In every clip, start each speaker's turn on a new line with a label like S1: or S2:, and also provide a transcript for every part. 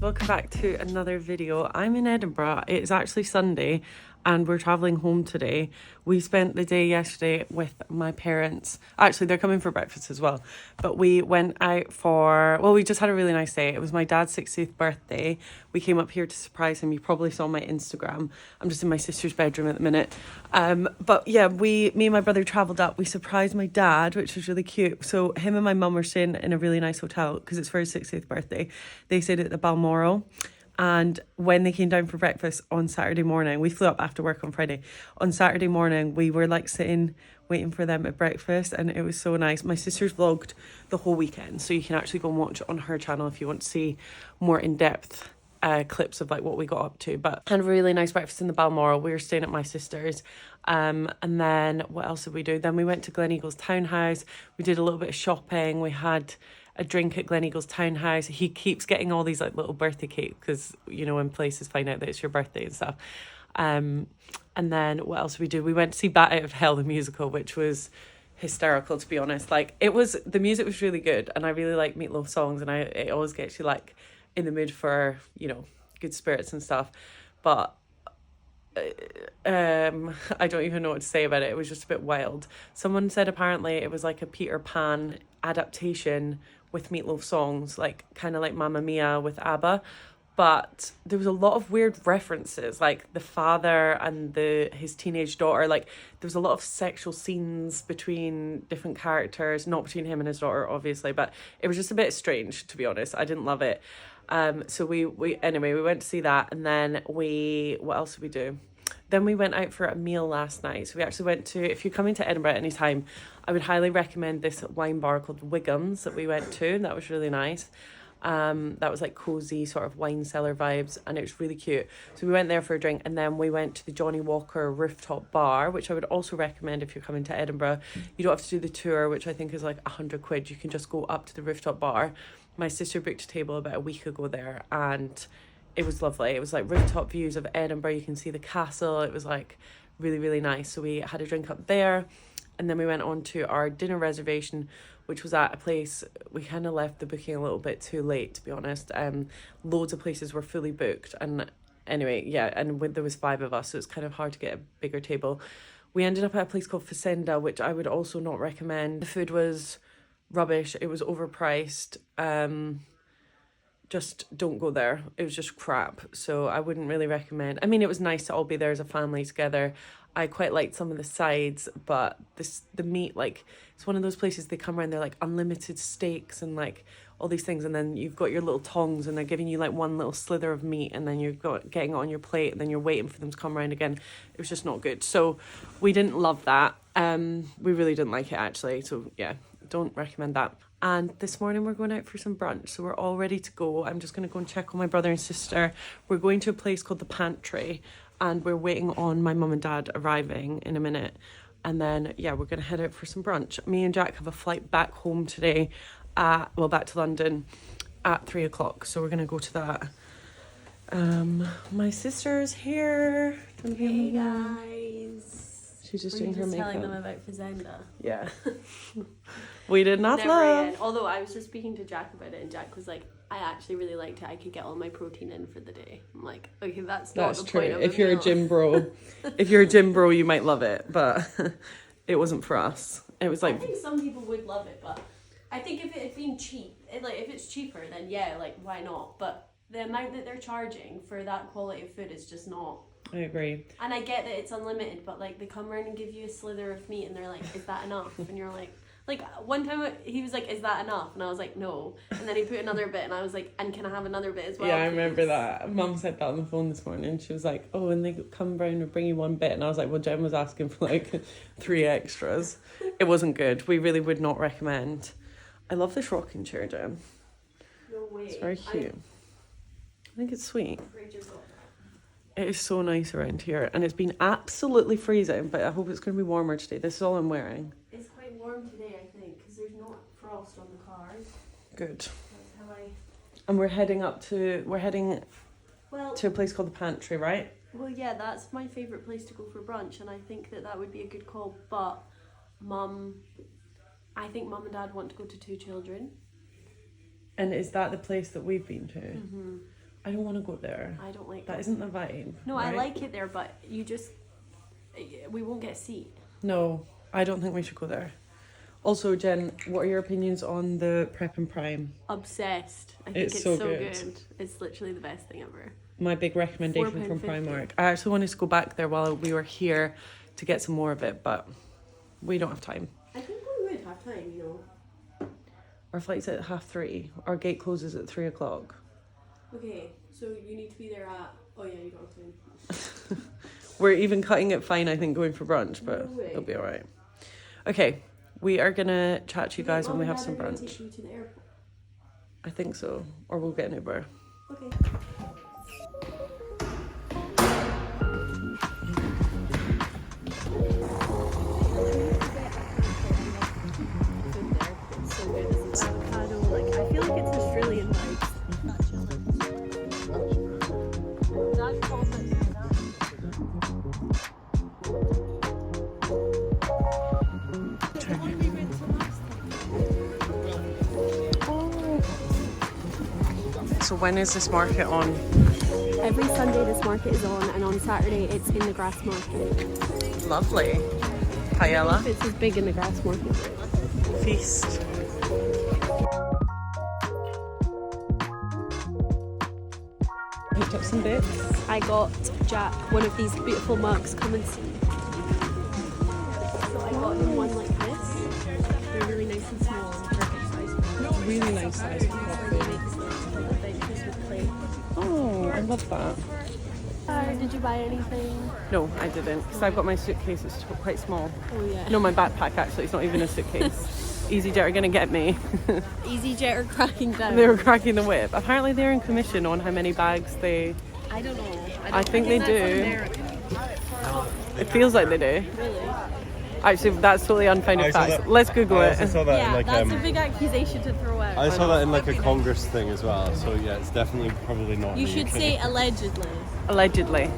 S1: Welcome back to another video. I'm in Edinburgh. It is actually Sunday and we're travelling home today. We spent the day yesterday with my parents. Actually, they're coming for breakfast as well. But we went out we just had a really nice day. It was my dad's 60th birthday. We came up here to surprise him. You probably saw my Instagram. I'm just in my sister's bedroom at the minute. But yeah, me and my brother travelled up. We surprised my dad, which was really cute. So him and my mum are staying in a really nice hotel because it's for his 60th birthday. They stayed at the Balmoral. And when they came down for breakfast on Saturday morning, we flew up after work on Friday. On Saturday morning, we were like sitting, waiting for them at breakfast, and it was so nice. My sister's vlogged the whole weekend, so you can actually go and watch it on her channel if you want to see more in-depth clips of like what we got up to. But had a really nice breakfast in the Balmoral. We were staying at my sister's. And then what else did we do? Then we went to Gleneagles Townhouse. We did a little bit of shopping. We had a drink at Gleneagles Townhouse. He keeps getting all these like little birthday cakes because, you know, when places find out that it's your birthday and stuff. And then what else did we do? We went to see Bat Out of Hell, the musical, which was hysterical, to be honest. Like, the music was really good, and I really like Meat Loaf songs, and it always gets you like in the mood for, you know, good spirits and stuff. But I don't even know what to say about it. It was just a bit wild. Someone said apparently it was like a Peter Pan adaptation with Meat Loaf songs, like kind of like Mamma Mia with ABBA. But there was a lot of weird references, like the father and his teenage daughter. Like, there was a lot of sexual scenes between different characters, not between him and his daughter, obviously, but it was just a bit strange, to be honest. I didn't love it. So we went to see that, and then what else did we do? Then we went out for a meal last night. So we actually went to, if you're coming to Edinburgh at any time, I would highly recommend this wine bar called Wiggum's that we went to. That was really nice. That was like cozy sort of wine cellar vibes, and it was really cute. So we went there for a drink, and then we went to the Johnny Walker rooftop bar, which I would also recommend if you're coming to Edinburgh. You don't have to do the tour, which I think is like £100. You can just go up to the rooftop bar. My sister booked a table about a week ago there, and it was lovely. It was like rooftop views of Edinburgh. You can see the castle. It was like really, really nice. So we had a drink up there, and then we went on to our dinner reservation, which was at a place. We kind of left the booking a little bit too late, to be honest. Loads of places were fully booked, and anyway, yeah, and there was 5 of us, so it's kind of hard to get a bigger table. We ended up at a place called Facenda, which I would also not recommend. The food was rubbish. It was overpriced. Just don't go there. It was just crap. So I wouldn't really recommend. I mean, it was nice to all be there as a family together. I quite liked some of the sides, but the meat, like, it's one of those places they come around, they're like unlimited steaks and like all these things, and then you've got your little tongs and they're giving you like one little slither of meat, and then getting it on your plate, and then you're waiting for them to come around again. It was just not good. So we didn't love that. We really didn't like it, actually. So yeah, don't recommend that. And this morning we're going out for some brunch, so we're all ready to go. I'm just going to go and check on my brother and sister. We're going to a place called The Pantry, and we're waiting on my mum and dad arriving in a minute. And then, yeah, we're going to head out for some brunch. Me and Jack have a flight back home today, back to London at 3 o'clock. So we're going to go to that. My sister's here.
S2: Hey guys.
S1: She's just doing her makeup.
S2: Telling them about Fazenda.
S1: Yeah. We did not
S2: Never
S1: love.
S2: End. Although I was just speaking to Jack about it, and Jack was like, I actually really liked it. I could get all my protein in for the day. I'm like, okay, that's not the
S1: true.
S2: point of
S1: If you're a gym bro, you might love it, but it wasn't for us. It was like,
S2: I think some people would love it, but I think if it had been cheap, if it's cheaper, then yeah, like, why not? But the amount that they're charging for that quality of food is just not.
S1: I agree.
S2: And I get that it's unlimited, but like, they come around and give you a slither of meat, and they're like, is that enough? And you're like one time he was like, is that enough? And I was like, no. And then he put another bit, and I was like, and can I have another bit as well?
S1: Yeah, I remember that. Mum said that on the phone this morning. She was like, oh, and they come round and bring you one bit. And I was like, well, Jen was asking for like 3 extras. It wasn't good. We really would not recommend. I love this rocking chair, Jen.
S2: No way.
S1: It's very cute. I think it's sweet. It is so nice around here. And it's been absolutely freezing, but I hope it's going to be warmer today. This is all I'm wearing.
S2: It's quite warm today, I think, because there's no frost on the cars.
S1: Good.
S2: That's how
S1: And we're heading to a place called The Pantry, right?
S2: Well, yeah, that's my favourite place to go for brunch, and I think that would be a good call, but I think Mum and Dad want to go to Two Children.
S1: And is that the place that we've been to?
S2: Mm-hmm.
S1: I don't want to go there.
S2: I don't like
S1: that.
S2: it.
S1: Isn't the vibe.
S2: No,
S1: right?
S2: I like it there, but we won't get a seat.
S1: No, I don't think we should go there. Also, Jen, what are your opinions on the Prep and Prime?
S2: Obsessed. I think
S1: It's
S2: it's
S1: so
S2: so
S1: good.
S2: good. It's literally the best thing ever.
S1: My big recommendation from
S2: £4.50.
S1: Primark. I actually wanted to go back there while we were here to get some more of it, but we don't have time.
S2: I think we would have time, you know.
S1: Our flight's at 3:30. Our gate closes at 3 o'clock.
S2: Okay, so you need to be there at... Oh yeah, you don't have time.
S1: We're even cutting it fine, I think, going for brunch, but
S2: No way.
S1: it'll be all right. Okay, we are going to chat to you guys when we have some
S2: Mum and Dad are gonna
S1: brunch.
S2: take you to the airport.
S1: I think so. Or we'll get an Uber.
S2: Okay. Avocado, like I feel like it's Australian vibes.
S1: So when is this market on?
S2: Every Sunday this market is on, and on Saturday it's in the grass market.
S1: Lovely.
S2: If
S1: Paella.
S2: it's as big in the grass market.
S1: Feast. Picked up some bits.
S2: I got Jack one of these beautiful mugs. Come and see. So I got him one like this. They're really nice and small and perfect size.
S1: Really nice size. Oh, I love that.
S2: Did you buy anything?
S1: No, I didn't, because I've got my suitcase, it's quite small.
S2: Oh yeah.
S1: No, my backpack actually, it's not even a suitcase. EasyJet are going to get me.
S2: EasyJet are cracking down.
S1: They were cracking the whip. Apparently they're in commission on how many bags they...
S2: I don't know.
S1: I think they do. It feels like they do.
S2: Really?
S1: Actually, that's totally unfounded facts. Let's Google
S3: I
S1: it.
S3: also saw that
S2: Yeah,
S3: in like
S2: that's a big accusation to throw out.
S3: I saw that in like a Congress thing as well. So yeah, it's definitely probably not.
S2: You
S3: in the
S2: should
S3: UK.
S2: say allegedly.
S1: Allegedly.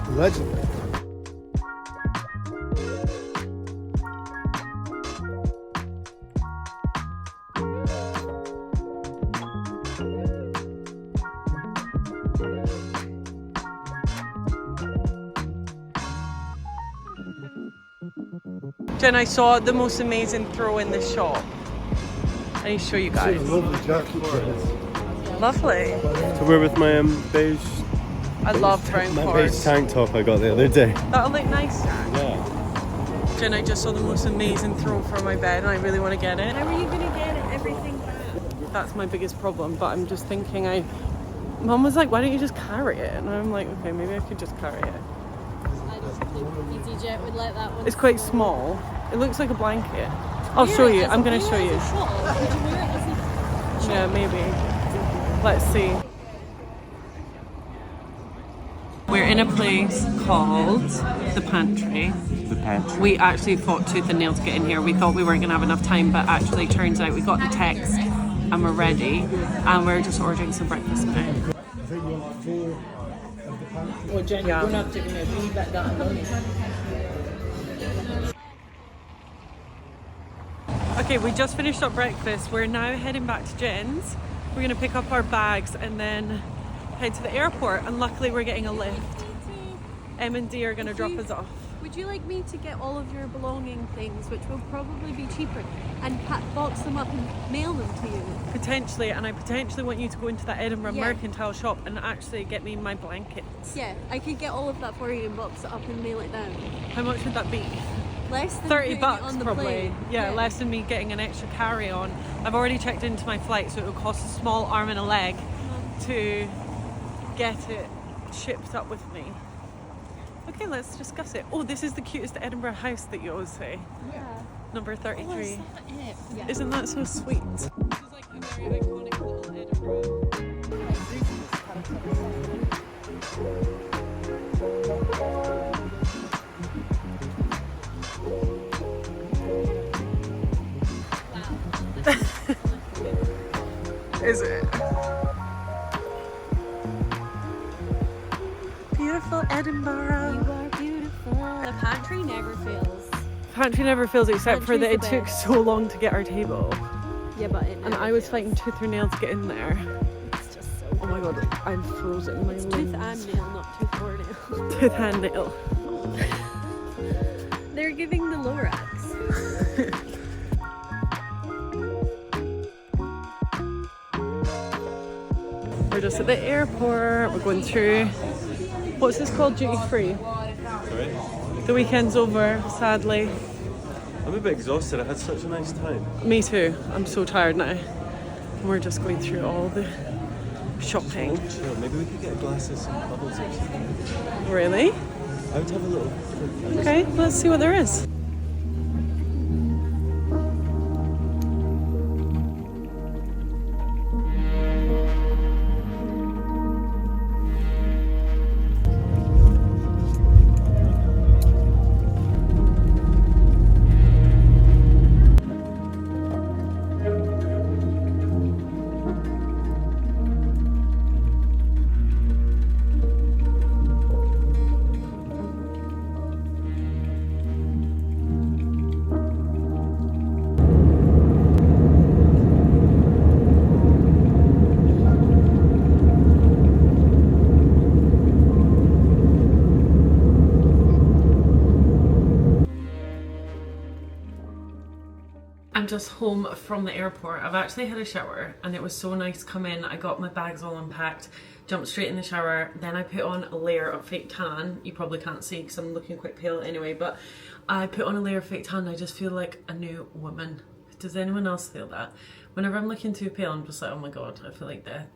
S3: Allegedly.
S1: Jen, I saw the most amazing throw in this shop. I need to show you guys.
S3: Lovely jacket.
S1: Lovely.
S3: To wear with my beige.
S1: I love brown
S3: My beige
S1: cords.
S3: tank top I got the other day.
S1: That'll look nice.
S3: Yeah.
S1: Jen, I just saw the most amazing throw for my bed and I really want to get it.
S2: How are you gonna get everything?
S1: That's my biggest problem, but I'm just thinking Mum was like, why don't you just carry it? And I'm like, okay, maybe I could just carry it.
S2: I don't think EasyJet would let that one.
S1: It's quite small. It looks like a blanket. I'll show you. I'm going to show you. Yeah, maybe. Let's see. We're in a place called the Pantry.
S3: The pantry.
S1: We actually fought tooth and nail to get in here. We thought we weren't going to have enough time, but actually turns out we got the text and we're ready. And we're just ordering some breakfast now.
S4: I think you want 4 of the pantry.
S5: Well, Jen,
S1: Yeah.
S5: you're going to have to give me a wee bit down, don't you?
S1: Okay, we just finished up breakfast. We're now heading back to Jen's. We're going to pick up our bags and then head to the airport. And luckily we're getting a lift. M and D are going to drop us off.
S2: Would you like me to get all of your belonging things, which will probably be cheaper, and box them up and mail them to you?
S1: Potentially, and I potentially want you to go into that Edinburgh
S2: Yeah.
S1: mercantile shop and actually get me my blankets.
S2: Yeah, I could get all of that for you and box it up and mail it down.
S1: How much would that be?
S2: Less than
S1: 30
S2: putting it
S1: bucks
S2: on the
S1: probably.
S2: plane.
S1: Yeah, less than me getting an extra carry-on. I've already checked into my flight, so it will cost a small arm and a leg to get it shipped up with me. Okay, let's discuss it. Oh, this is the cutest Edinburgh house that you always say.
S2: Yeah.
S1: Number 33.
S2: Yeah.
S1: Isn't that so sweet? This is like a very iconic little Edinburgh. Is it? Beautiful Edinburgh.
S2: You are beautiful. The pantry never fails.
S1: Pantry never fails except for that it
S2: Pantry's the
S1: took
S2: best.
S1: so long to get our table.
S2: Yeah, but it
S1: And
S2: never
S1: I was
S2: fails.
S1: fighting tooth or nail to get in there.
S2: It's just so
S1: Oh my god, god, I'm frozen. My
S2: Tooth and nail, not tooth or nail.
S1: Tooth and nail.
S2: They're giving the Lorax.
S1: We're just at the airport. We're going through, what's this called, duty free?
S3: Sorry?
S1: The weekend's over, sadly.
S3: I'm a bit exhausted. I had such a nice time.
S1: Me too. I'm so tired now. And we're just going through all the shopping.
S3: Chill. Maybe we could get glasses and bubbles or something.
S1: Really?
S3: I would have a little.
S1: Okay, let's see what there is. I'm just home from the airport. I've actually had a shower and it was so nice to come in. I got my bags all unpacked, jumped straight in the shower, then I put on a layer of fake tan. You probably can't see because I'm looking quite pale anyway, but I put on a layer of fake tan and I just feel like a new woman. Does anyone else feel that? Whenever I'm looking too pale, I'm just like, oh my god, I feel like death.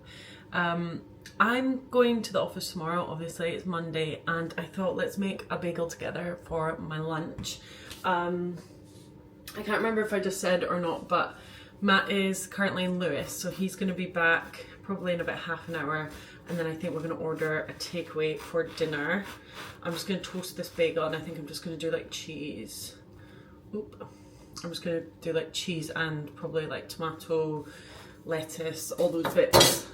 S1: I'm going to the office tomorrow, obviously it's Monday, and I thought let's make a bagel together for my lunch. I can't remember if I just said or not, but Matt is currently in Lewis, so he's going to be back probably in about half an hour, and then I think we're going to order a takeaway for dinner. I'm just going to toast this bagel, and I think I'm just going to do like cheese. Oop. I'm just going to do like cheese and probably like tomato, lettuce, all those bits.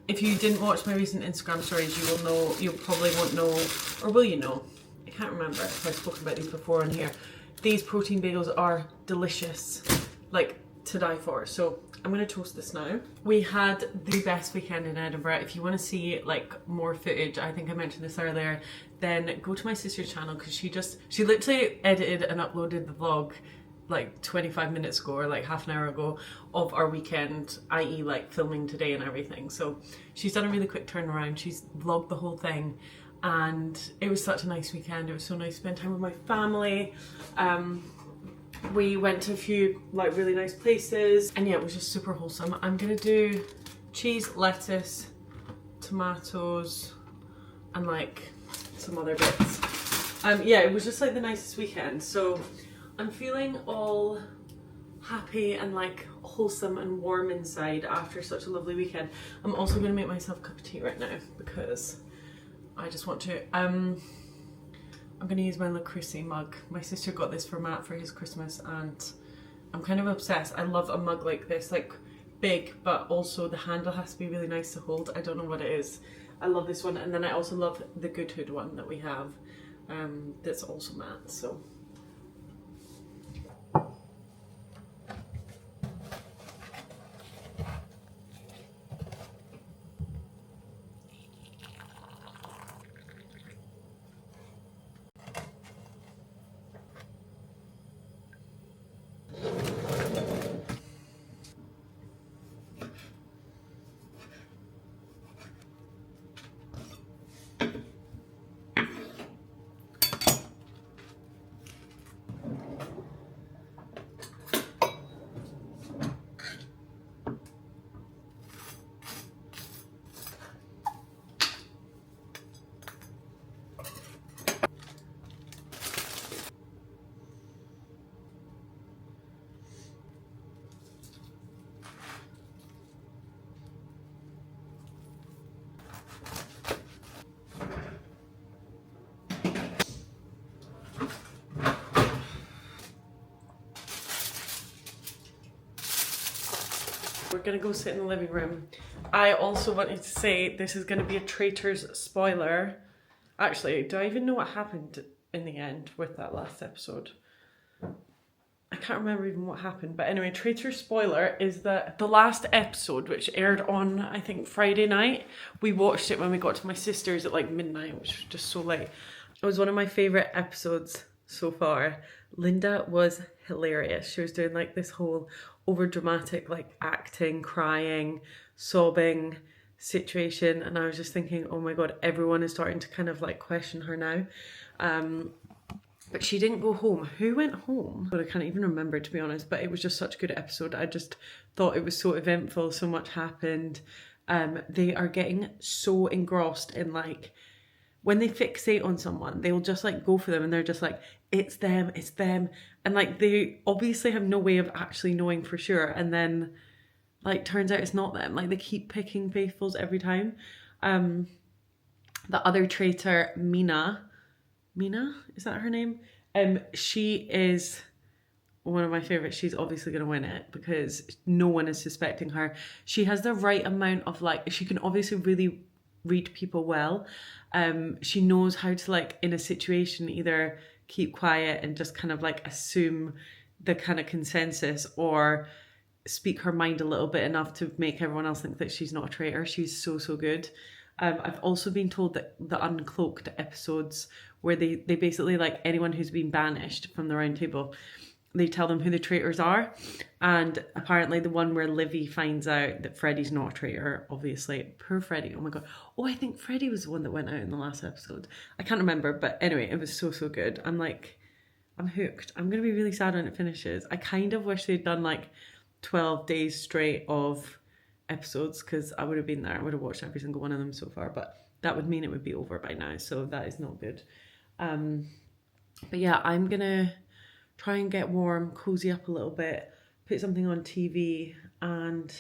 S1: If you didn't watch my recent Instagram stories, you will know, you probably won't know, or will you know? I can't remember if I've spoken about these before on here. These protein bagels are delicious, like to die for. So I'm gonna toast this now. We had the best weekend in Edinburgh. If you want to see like more footage, I think I mentioned this earlier, then go to my sister's channel because she literally edited and uploaded the vlog like 25 minutes ago or like half an hour ago of our weekend, i.e. like filming today and everything. So she's done a really quick turnaround. She's vlogged the whole thing. And it was such a nice weekend. It was so nice to spend time with my family. We went to a few like really nice places, and yeah, it was just super wholesome. I'm gonna do cheese, lettuce, tomatoes, and like some other bits. Yeah, it was just like the nicest weekend. So I'm feeling all happy and like wholesome and warm inside after such a lovely weekend. I'm also gonna make myself a cup of tea right now because I just want to. I'm gonna use my Le Creuset mug. My sister got this for Matt for his Christmas, and I'm kind of obsessed. I love a mug like this, like big, but also the handle has to be really nice to hold. I don't know what it is. I love this one, and then I also love the Good Hood one that we have. That's also Matt. So. We're gonna go sit in the living room. I also wanted to say this is gonna be a Traitors spoiler. Actually, do I even know what happened in the end with that last episode? I can't remember even what happened, but anyway, Traitor spoiler is that the last episode, which aired on, I think, Friday night, we watched it when we got to my sister's at like midnight, which was just so late. It was one of my favourite episodes so far. Linda was hilarious. She was doing like this whole over dramatic like acting, crying, sobbing situation, and I was just thinking, oh my god, everyone is starting to kind of like question her now. But she didn't go home. Who went home? But I can't even remember, to be honest, but it was just such a good episode. I just thought it was so eventful, so much happened. They are getting so engrossed in like, when they fixate on someone, they'll just like go for them and they're just like, it's them. And like, they obviously have no way of actually knowing for sure. And then like, turns out it's not them. Like, they keep picking faithfuls every time. The other traitor, Mina, is that her name? She is one of my favorites. She's obviously going to win it because no one is suspecting her. She has the right amount of like, she can obviously really read people well. She knows how to like, in a situation, either keep quiet and just kind of like assume the kind of consensus, or speak her mind a little bit enough to make everyone else think that she's not a traitor. She's so good. I've also been told that the Uncloaked episodes, where they basically, like, anyone who's been banished from the round table, they tell them who the traitors are. And apparently the one where Livy finds out that Freddie's not a traitor, obviously. Poor Freddie, oh my god. Oh, I think Freddie was the one that went out in the last episode. I can't remember, but anyway, it was so good. I'm hooked. I'm going to be really sad when it finishes. I kind of wish they'd done like 12 days straight of episodes, because I would have been there. I would have watched every single one of them so far, but that would mean it would be over by now, so that is not good. But yeah, I'm gonna try and get warm, cozy up a little bit, put something on TV and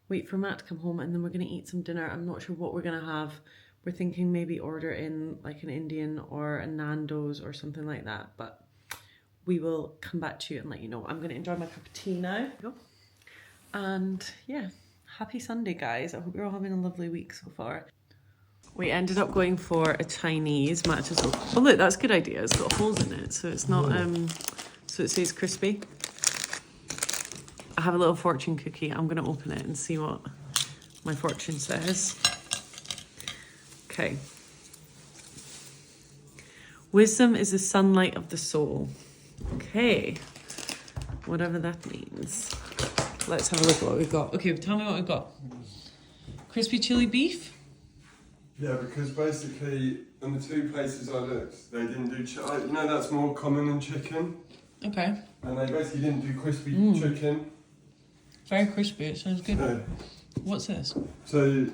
S1: wait for Matt to come home, and then we're gonna eat some dinner. I'm not sure what we're gonna have. We're thinking maybe order in like an Indian or a Nando's or something like that, but we will come back to you and let you know. I'm gonna enjoy my cup of tea now. And yeah, happy Sunday, guys. I hope you're all having a lovely week so far. We ended up going for a Chinese. Matt just, oh look, that's a good idea. It's got holes in it, so it's not, so it stays crispy. I have a little fortune cookie. I'm gonna open it and see what my fortune says. Okay. Wisdom is the sunlight of the soul. Okay. Whatever that means. Let's have a look at what we've got. Okay, tell me what we've got. Crispy chili beef?
S3: Yeah, because basically, in the two places I looked, they didn't do chicken. You know, that's more common than chicken. Okay. And they basically didn't do crispy chicken.
S1: Very crispy, it sounds good.
S3: No.
S1: What's this?
S3: So,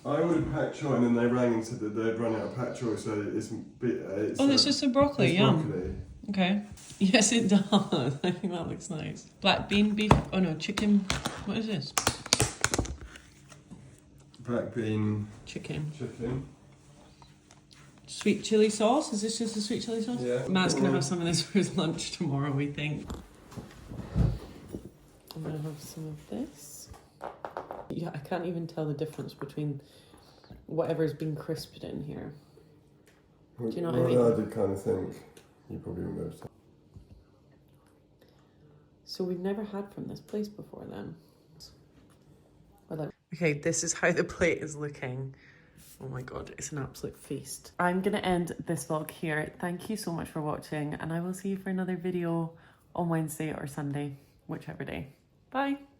S3: I ordered pak choi and then they rang and said that they'd run out of pak choi, so it's a bit...
S1: It's just a broccoli,
S3: it's
S1: yum.
S3: broccoli.
S1: Okay. Yes, it does. I think that looks nice. Black bean beef. Oh no, chicken. What is this?
S3: Black bean...
S1: Chicken. Sweet chili sauce. Is this just a sweet chili sauce?
S3: Yeah.
S1: Matt's going to have some of this for his lunch tomorrow, we think. I'm going to have some of this. Yeah, I can't even tell the difference between whatever's been crisped in here. Do you know what I mean?
S3: I did kind of think you probably wouldn't have to.
S1: So we've never had from this place before then. Okay, this is how the plate is looking. Oh my god, it's an absolute feast. I'm gonna end this vlog here. Thank you so much for watching, and I will see you for another video on Wednesday or Sunday, whichever day. Bye.